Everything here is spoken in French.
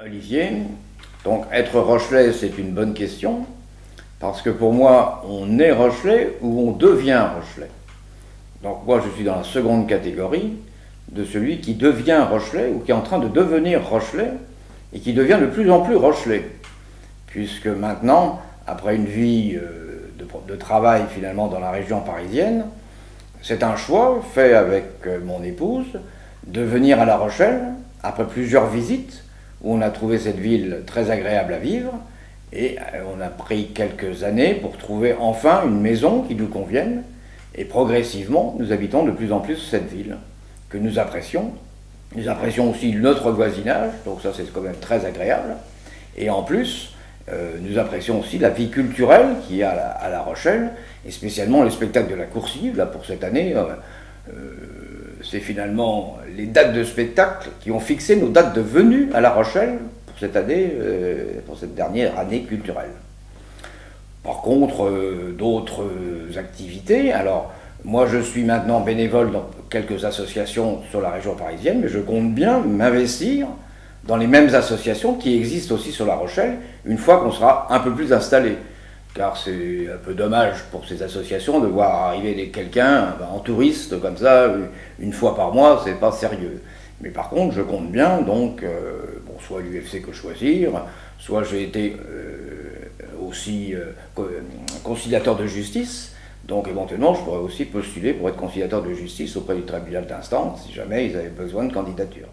Olivier, donc être Rochelais, c'est une bonne question, parce que pour moi, on est Rochelais ou on devient Rochelais. Donc moi, je suis dans la seconde catégorie de celui qui devient Rochelais ou qui est en train de devenir Rochelais et qui devient de plus en plus Rochelais. Puisque maintenant, après une vie de travail finalement dans la région parisienne, c'est un choix fait avec mon épouse de venir à La Rochelle après plusieurs visites où on a trouvé cette ville très agréable à vivre et on a pris quelques années pour trouver enfin une maison qui nous convienne et progressivement nous habitons de plus en plus cette ville que nous apprécions. Nous apprécions aussi notre voisinage, donc ça c'est quand même très agréable et en plus nous apprécions aussi la vie culturelle qu'il y a à La Rochelle et spécialement les spectacles de la Coursive. Là pour cette année c'est finalement les dates de spectacle qui ont fixé nos dates de venue à La Rochelle pour cette année, pour cette dernière année culturelle. Par contre, d'autres activités, alors moi je suis maintenant bénévole dans quelques associations sur la région parisienne, mais je compte bien m'investir dans les mêmes associations qui existent aussi sur La Rochelle, une fois qu'on sera un peu plus installé. Car c'est un peu dommage pour ces associations de voir arriver quelqu'un en touriste comme ça, une fois par mois, c'est pas sérieux. Mais par contre, je compte bien, donc, bon, soit l'UFC Que Choisir, soit j'ai été aussi conciliateur de justice, donc éventuellement je pourrais aussi postuler pour être conciliateur de justice auprès du tribunal d'instance, si jamais ils avaient besoin de candidature.